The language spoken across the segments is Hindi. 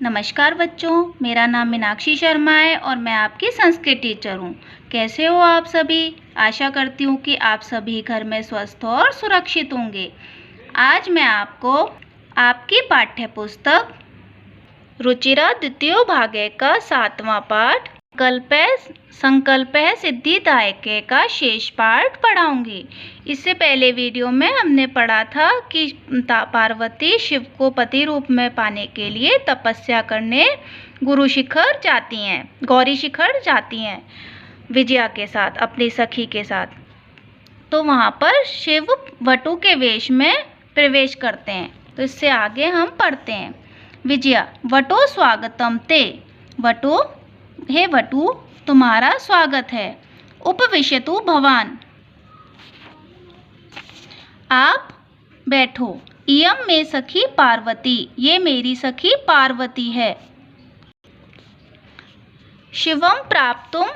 नमस्कार बच्चों, मेरा नाम मीनाक्षी शर्मा है और मैं आपकी संस्कृत टीचर हूँ। कैसे हो आप सभी? आशा करती हूँ कि आप सभी घर में स्वस्थ और सुरक्षित होंगे। आज मैं आपको आपकी पाठ्य पुस्तक रुचिरा द्वितीय भागे का 7वां पाठ संकल्प है सिद्धिदायके का शेष पाठ पढ़ाऊंगी। इससे पहले वीडियो में हमने पढ़ा था कि पार्वती शिव को पति रूप में पाने के लिए तपस्या करने गौरी शिखर जाती हैं विजया के साथ, अपनी सखी के साथ। तो वहाँ पर शिव वटु के वेश में प्रवेश करते हैं। तो इससे आगे हम पढ़ते हैं। विजया, वटो स्वागतम ते। वटु, हे वटु, तुम्हारा स्वागत है। उपविशतु भवान, आप बैठो। इयं में सखी पार्वती, ये मेरी सखी पार्वती है। शिवम प्राप्तुम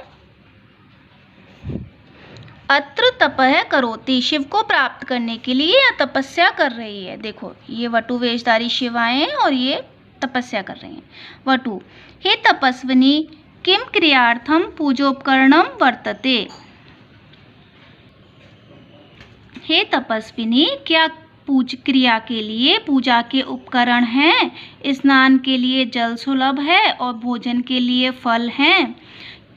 अत्र तपः करोति, शिव को प्राप्त करने के लिए यह तपस्या कर रही है। देखो, ये वटु वेशधारी शिवाएं हैं और ये तपस्या कर रही हैं। वटु, हे तपस्विनी, किम क्रियार्थम पूजोपकरणम वर्तते। हे तपस्विनी, क्या क्रिया के लिए पूजा के उपकरण हैं? स्नान के लिए जल सुलभ है और भोजन के लिए फल हैं।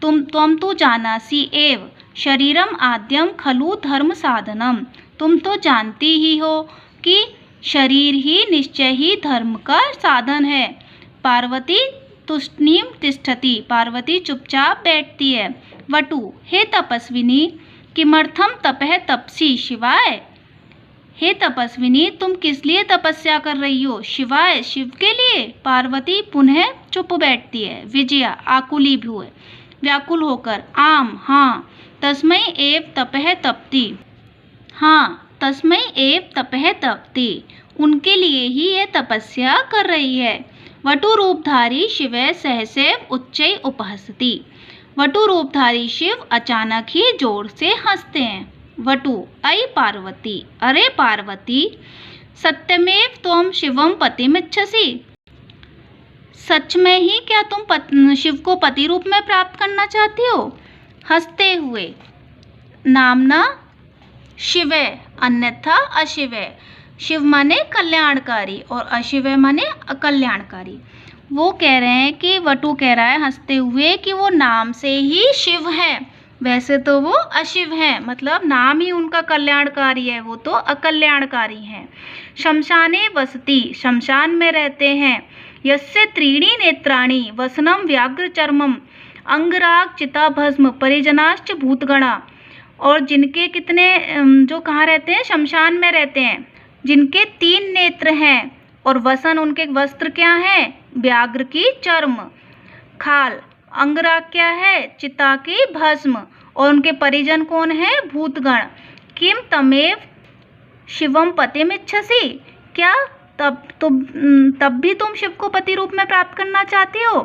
तुम तो जानासी एव शरीरम आद्यम खलु धर्म साधनम। तुम तो जानती ही हो कि शरीर ही निश्चय ही धर्म का साधन है। पार्वती तुष्णीम तिष्ठति, पार्वती चुपचाप बैठती है। वटु, हे तपस्विनी, किमर्थम तपः तपसी शिवाय। हे तपस्विनी, तुम किस लिए तपस्या कर रही हो? शिवाय, शिव के लिए। पार्वती पुनः चुप बैठती है। विजया आकुली हुए, व्याकुल होकर, आम, हाँ, तस्मै एव तपः तपति। हाँ, तस्मै एव तपः तपति, उनके लिए ही यह तपस्या कर रही है। वटु रूपधारी शिव सहसैव उच्चै उपहसति। वटु रूपधारी शिव अचानक ही जोर से हंसते हैं। वटु, अयि पार्वती, अरे पार्वती, सत्यमेव त्वं शिवम पतिमिच्छसि। सच में ही क्या तुम शिव को पति रूप में प्राप्त करना चाहती हो? हंसते हुए, नामना शिव, अन्यथा अशिव। शिव माने कल्याणकारी और अशिव माने अकल्याणकारी। वो कह रहे हैं कि वटु कह रहा है हंसते हुए कि वो नाम से ही शिव है, वैसे तो वो अशिव है, मतलब नाम ही उनका कल्याणकारी है, वो तो अकल्याणकारी हैं। शमशाने वसति, शमशान में रहते हैं। यस्य त्रीणि नेत्राणि वसनम व्याघ्र चर्मम अंगराग चिता भस्म परिजनाश्च भूतगणा। और जिनके कितने जो कहाँ रहते हैं? शमशान में रहते हैं। जिनके 3 नेत्र हैं और वसन, उनके वस्त्र क्या है? व्याघ्र की चर्म, खाल, अंगराग क्या है? चिता की भस्म, और उनके परिजन कौन है? भूतगण। किम तमेव शिवम पतिमिच्छसि, क्या तब भी तुम शिव को पति रूप में प्राप्त करना चाहती हो?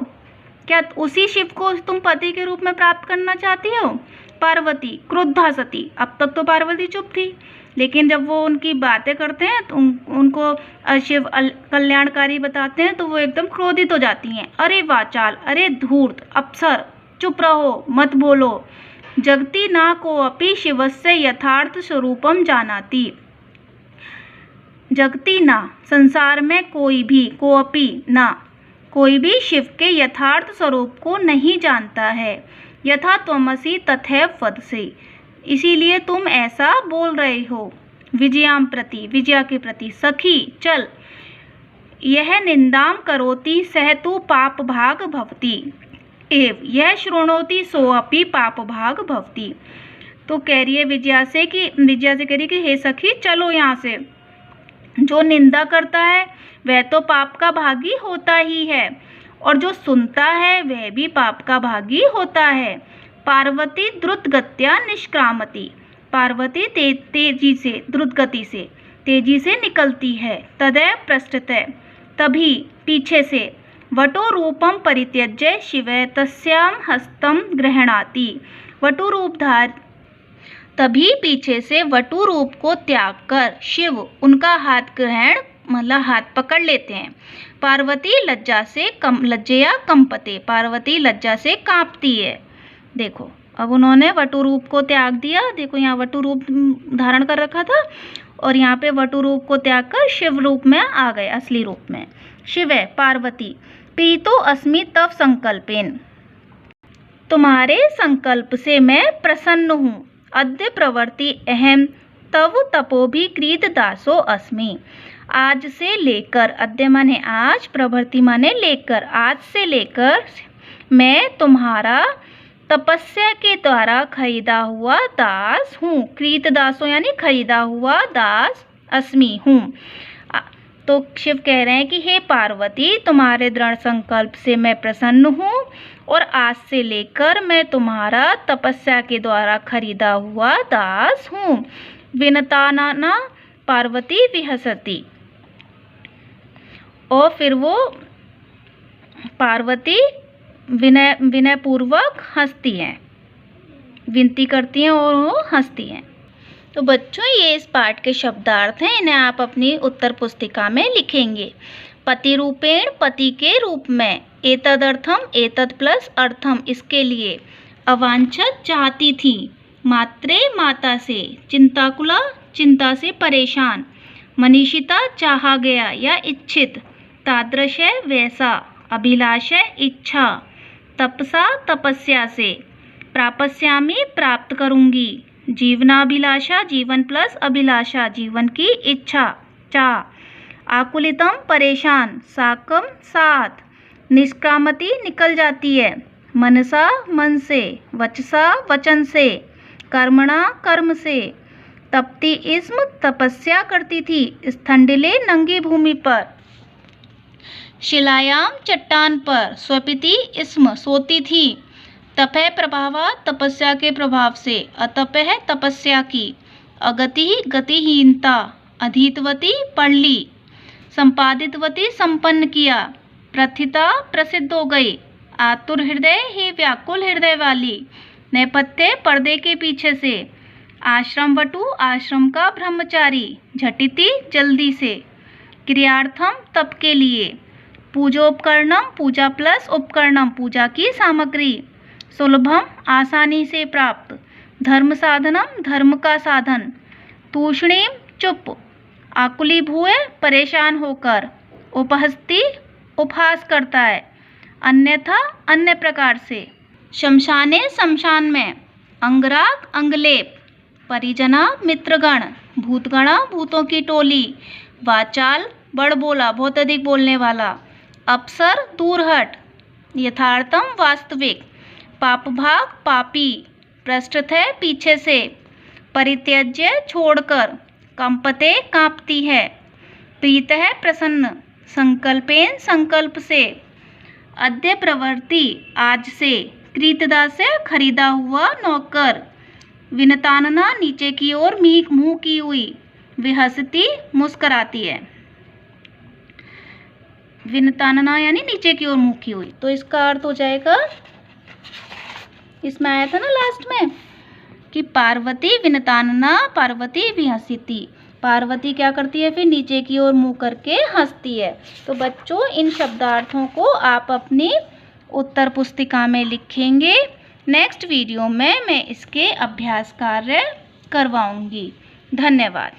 क्या उसी शिव को तुम पति के रूप में प्राप्त करना चाहती हो? पार्वती क्रुद्धा सती, अब तक तो पार्वती चुप थी, लेकिन जब वो उनकी बातें करते हैं तो उनको शिव कल्याणकारी बताते हैं तो वो एकदम क्रोधित हो जाती हैं। अरे वाचाल, अरे धूर्त, अप्सर, चुप रहो, मत बोलो। जगति ना को अपि शिवस्य यथार्थ स्वरूपम जानाति। जगति ना, संसार में कोई भी, को अपि ना, कोई भी शिव के यथार्थ स्वरूप को नहीं जानता है। यथा त्वमसि तथैव वदसि, इसीलिए तुम ऐसा बोल रहे हो। विजयाम प्रति, विजया के प्रति, सखी चल, यह निंदाम करोति सह तु पाप भाग भवति एव यह शृणोति सोअपि पाप भाग भवति। तो कह रही है विजया से कह रही है कि हे सखी चलो यहाँ से, जो निंदा करता है वह तो पाप का भागी होता ही है और जो सुनता है वह भी पाप का भागी होता है। पार्वती द्रुत गत्या निष्क्रामति, पार्वती तेजी से, द्रुत गति से, तेजी से निकलती है। तदैव पृष्ठतः, तभी पीछे से, वटो रूपम परित्यज्य शिव तस्याम हस्तम गृह्णाति। वटु रूपधार, तभी पीछे से वटु रूप को त्याग कर शिव उनका हाथ ग्रहण मतलब हाथ पकड़ लेते हैं। पार्वती लज्जया कंपते, पार्वती लज्जा से कांपती है। देखो अब उन्होंने वटु रूप को त्याग दिया। देखो यहाँ वटु रूप धारण कर रखा था और यहाँ पे वटु रूप को त्याग कर शिव रूप में आ गए, असली रूप में। शिव है पार्वती। पीतो अस्मि तव संकल्पेन, तुम्हारे संकल्प से मैं प्रसन्न हूँ। अद्य प्रवृत्ति अहम तव तपोभि क्रीत दासो अस्मि, आज से लेकर, अद्य माने आज, प्रवृत्ति माने लेकर, आज से लेकर मैं तुम्हारा तपस्या के द्वारा खरीदा हुआ दास हूँ। क्रीत दासो यानी खरीदा हुआ दास अस्मि हूँ। तो शिव कह रहे हैं कि हे पार्वती, तुम्हारे दृढ़ संकल्प से मैं प्रसन्न हूँ और आज से लेकर मैं तुम्हारा तपस्या के द्वारा खरीदा हुआ दास हूँ। विनताना पार्वती विहसती, और फिर वो पार्वती विनय पूर्वक हंसती हैं, विनती करती हैं और वो हंसती हैं। तो बच्चों ये इस पाठ के शब्दार्थ हैं, इन्हें आप अपनी उत्तर पुस्तिका में लिखेंगे। पति रूपेण, पति के रूप में। एतदर्थम, एतद प्लस अर्थम, इसके लिए। अवांछित चाहती थी। मात्रे माता से। चिंताकुला चिंता से परेशान। मनीषिता चाहा गया या इच्छित। तादृश वैसा। अभिलाषा इच्छा। तपसा तपस्या से। प्रापस्यामि प्राप्त करूंगी। जीवनाभिलाषा, जीवन प्लस अभिलाषा, जीवन की इच्छा, चाह। आकुलितम परेशान। साकम साथ। निष्कामति निकल जाती है। मनसा मन से। वचसा वचन से। कर्मणा कर्म से। तपती इस्म तपस्या करती थी। स्थंडिले नंगी भूमि पर। शिलायाम चट्टान पर। स्वपिति इस्म सोती थी। तपह प्रभावा तपस्या के प्रभाव से। अतपह तपस्या की। अगति गतिहीनता। अधीतवती पढ़ ली। संपादितवती संपन्न किया। प्रथिता प्रसिद्ध हो गई। आतुर हृदय ही व्याकुल हृदय वाली। नेपथ्य पर्दे के पीछे से। आश्रम वटु आश्रम का ब्रह्मचारी। झटिति जल्दी से। क्रियार्थम तप के लिए। पूजोपकरणम पूजा प्लस उपकरणम पूजा की सामग्री। सुलभम आसानी से प्राप्त। धर्म साधनम धर्म का साधन। तूष्णीम चुप। आकुली भूए परेशान होकर। उपहस्ती उपहास करता है। अन्यथा अन्य प्रकार से। शमशाने शमशान में। अंगराग अंगलेप। परिजना मित्रगण। भूतगणा भूतों की टोली। वाचाल बड़बोला बहुत अधिक बोलने वाला। अप्सर दूरहट। यथार्थम वास्तविक। पापभाग पापी। पृष्ठत है पीछे से। परित्यज्य छोड़कर। कंपते कांपती है। प्रीत है प्रसन्न। संकल्पेन संकल्प से। अद्य प्रवृत्ति आज से। क्रीतदा से खरीदा हुआ नौकर। विनतानना नीचे की ओर मुंह की हुई। विहसती मुस्कराती है। विनतानना यानी नीचे की ओर मुंह की हुई। तो इसका अर्थ हो जाएगा, इसमें आया था ना लास्ट में कि पार्वती विनतानना पार्वती विहसिती। पार्वती क्या करती है, फिर नीचे की ओर मुंह करके हंसती है। तो बच्चों इन शब्दार्थों को आप अपनी उत्तर पुस्तिका में लिखेंगे। नेक्स्ट वीडियो में मैं इसके अभ्यास कार्य करवाऊंगी। धन्यवाद।